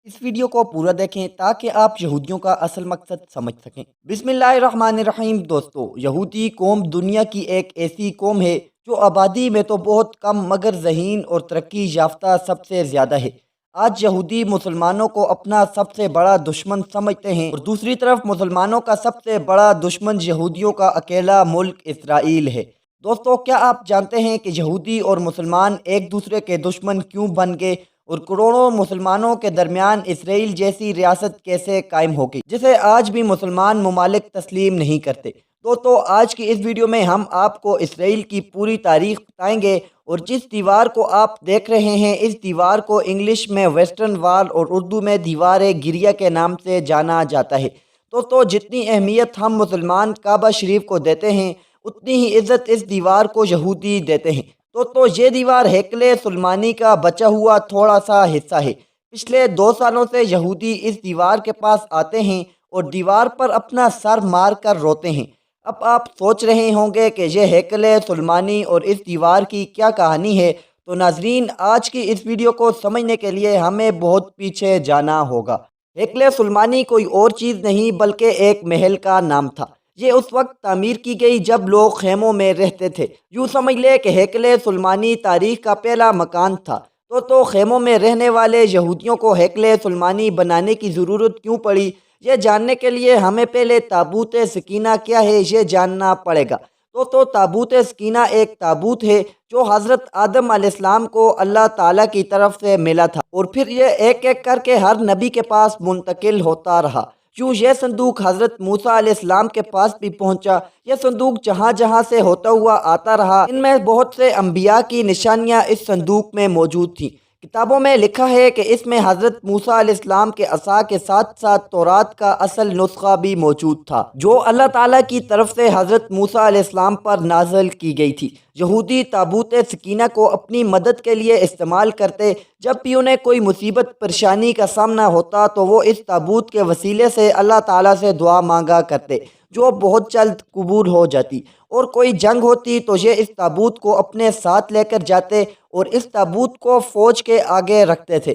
اس video کو پورا دیکھیں تاکہ آپ یہودیوں کا اصل مقصد سمجھ سکیں۔ بسم اللہ الرحمن الرحیم۔ دوستو، یہودی قوم دنیا کی ایک ایسی قوم ہے جو آبادی میں تو بہت کم مگر ذہین اور ترقی یافتہ سب سے زیادہ ہے۔ آج یہودی مسلمانوں کو اپنا سب سے بڑا دشمن سمجھتے ہیں اور دوسری طرف مسلمانوں کا سب سے بڑا دشمن یہودیوں کا اکیلا ملک اسرائیل ہے۔ دوستو، کیا آپ جانتے ہیں کہ یہودی اور مسلمان ایک دوسرے کے دشمن کیوں بن گئے اور کروڑوں مسلمانوں کے درمیان اسرائیل جیسی ریاست کیسے قائم ہو گئی، جسے آج بھی مسلمان ممالک تسلیم نہیں کرتے؟ تو آج کی اس ویڈیو میں ہم آپ کو اسرائیل کی پوری تاریخ بتائیں گے، اور جس دیوار کو آپ دیکھ رہے ہیں اس دیوار کو انگلش میں ویسٹرن وال اور اردو میں دیوار گریہ کے نام سے جانا جاتا ہے۔ تو جتنی اہمیت ہم مسلمان کعبہ شریف کو دیتے ہیں اتنی ہی عزت اس دیوار کو یہودی دیتے ہیں۔ تو یہ دیوار ہیکل سلیمانی کا بچا ہوا تھوڑا سا حصہ ہے۔ پچھلے 2 سالوں سے یہودی اس دیوار کے پاس آتے ہیں اور دیوار پر اپنا سر مار کر روتے ہیں۔ اب آپ سوچ رہے ہوں گے کہ یہ ہیکل سلیمانی اور اس دیوار کی کیا کہانی ہے، تو ناظرین، آج کی اس ویڈیو کو سمجھنے کے لیے ہمیں بہت پیچھے جانا ہوگا۔ ہیکل سلیمانی کوئی اور چیز نہیں بلکہ ایک محل کا نام تھا۔ یہ اس وقت تعمیر کی گئی جب لوگ خیموں میں رہتے تھے۔ یوں سمجھ لے کہ ہیکل سلیمانی تاریخ کا پہلا مکان تھا۔ تو خیموں میں رہنے والے یہودیوں کو ہیکل سلیمانی بنانے کی ضرورت کیوں پڑی، یہ جاننے کے لیے ہمیں پہلے تابوت سکینہ کیا ہے یہ جاننا پڑے گا۔ تو تابوت سکینہ ایک تابوت ہے جو حضرت آدم علیہ السلام کو اللہ تعالیٰ کی طرف سے ملا تھا، اور پھر یہ ایک ایک کر کے ہر نبی کے پاس منتقل ہوتا رہا۔ کیوں یہ صندوق حضرت موسیٰ علیہ السلام کے پاس بھی پہنچا۔ یہ صندوق جہاں جہاں سے ہوتا ہوا آتا رہا۔ ان میں بہت سے انبیاء کی نشانیاں اس صندوق میں موجود تھیں۔ کتابوں میں لکھا ہے کہ اس میں حضرت موسیٰ علیہ السلام کے عصا کے ساتھ ساتھ تورات کا اصل نسخہ بھی موجود تھا، جو اللہ تعالیٰ کی طرف سے حضرت موسیٰ علیہ السلام پر نازل کی گئی تھی۔ یہودی تابوت سکینہ کو اپنی مدد کے لیے استعمال کرتے۔ جب بھی انہیں کوئی مصیبت پریشانی کا سامنا ہوتا تو وہ اس تابوت کے وسیلے سے اللہ تعالیٰ سے دعا مانگا کرتے، جو بہت جلد قبول ہو جاتی۔ اور کوئی جنگ ہوتی تو یہ اس تابوت کو اپنے ساتھ لے کر جاتے اور اس تابوت کو فوج کے آگے رکھتے تھے۔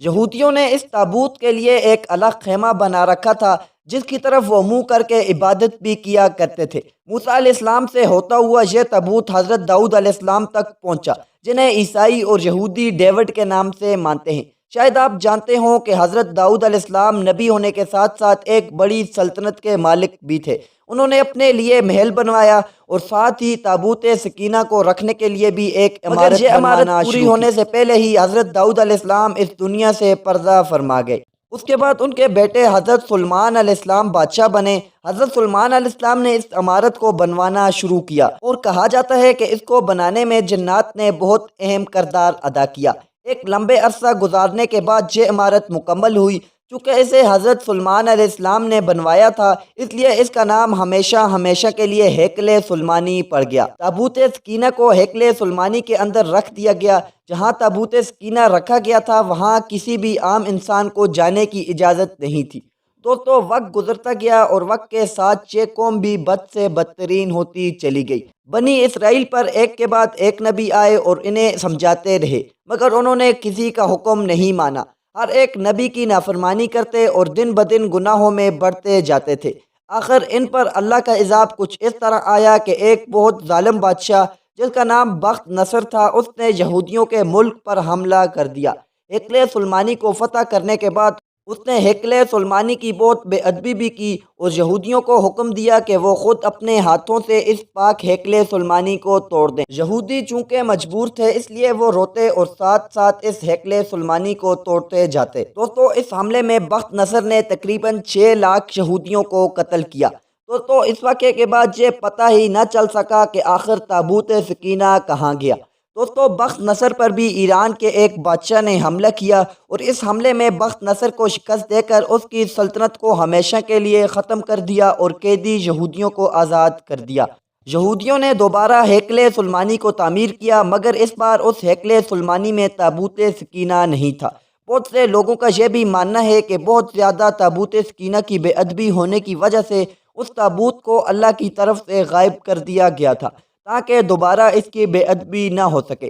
یہودیوں نے اس تابوت کے لیے ایک الگ خیمہ بنا رکھا تھا جس کی طرف وہ منہ کر کے عبادت بھی کیا کرتے تھے۔ موسیٰ علیہ السلام سے ہوتا ہوا یہ تابوت حضرت داؤد علیہ السلام تک پہنچا، جنہیں عیسائی اور یہودی ڈیوڈ کے نام سے مانتے ہیں۔ شاید آپ جانتے ہوں کہ حضرت داؤد علیہ السلام نبی ہونے کے ساتھ ساتھ ایک بڑی سلطنت کے مالک بھی تھے۔ انہوں نے اپنے لیے محل بنوایا اور ساتھ ہی تابوت سکینہ کو رکھنے کے لیے بھی ایک عمارت پوری ہونے سے پہلے ہی حضرت داؤد علیہ السلام اس دنیا سے پردہ فرما گئے۔ اس کے بعد ان کے بیٹے حضرت سلیمان علیہ السلام بادشاہ بنے۔ حضرت سلیمان علیہ السلام نے اس عمارت کو بنوانا شروع کیا، اور کہا جاتا ہے کہ اس کو بنانے میں جنات نے بہت اہم کردار ادا کیا۔ ایک لمبے عرصہ گزارنے کے بعد یہ عمارت مکمل ہوئی۔ چونکہ اسے حضرت سلیمان علیہ السلام نے بنوایا تھا، اس لیے اس کا نام ہمیشہ ہمیشہ کے لیے ہیکل سلیمانی پڑ گیا۔ تابوت سکینہ کو ہیکل سلیمانی کے اندر رکھ دیا گیا۔ جہاں تابوت سکینہ رکھا گیا تھا وہاں کسی بھی عام انسان کو جانے کی اجازت نہیں تھی۔ تو وقت گزرتا گیا اور وقت کے ساتھ یہ قوم بھی بد سے بدترین ہوتی چلی گئی۔ بنی اسرائیل پر ایک کے بعد ایک نبی آئے اور انہیں سمجھاتے رہے، مگر انہوں نے کسی کا حکم نہیں مانا۔ ہر ایک نبی کی نافرمانی کرتے اور دن بدن گناہوں میں بڑھتے جاتے تھے۔ آخر ان پر اللہ کا عذاب کچھ اس طرح آیا کہ ایک بہت ظالم بادشاہ جس کا نام بخت نصر تھا، اس نے یہودیوں کے ملک پر حملہ کر دیا۔ ہیکل سلیمانی کو فتح کرنے کے بعد اس نے ہیکل سلیمانی کی بہت بے ادبی بھی کی اور یہودیوں کو حکم دیا کہ وہ خود اپنے ہاتھوں سے اس پاک ہیکل سلیمانی کو توڑ دیں۔ یہودی چونکہ مجبور تھے اس لیے وہ روتے اور ساتھ ساتھ اس ہیکل سلیمانی کو توڑتے جاتے۔ تو اس حملے میں بخت نصر نے تقریباً 6 لاکھ یہودیوں کو قتل کیا۔ تو اس واقعے کے بعد یہ پتہ ہی نہ چل سکا کہ آخر تابوت سکینہ کہاں گیا۔ تو بخت نصر پر بھی ایران کے ایک بادشاہ نے حملہ کیا، اور اس حملے میں بخت نصر کو شکست دے کر اس کی سلطنت کو ہمیشہ کے لیے ختم کر دیا اور قیدی یہودیوں کو آزاد کر دیا۔ یہودیوں نے دوبارہ ہیکل سلیمانی کو تعمیر کیا، مگر اس بار اس ہیکل سلیمانی میں تابوت سکینہ نہیں تھا۔ بہت سے لوگوں کا یہ بھی ماننا ہے کہ بہت زیادہ تابوت سکینہ کی بے ادبی ہونے کی وجہ سے اس تابوت کو اللہ کی طرف سے غائب کر دیا گیا تھا، تاکہ دوبارہ اس کی بے ادبی نہ ہو سکے۔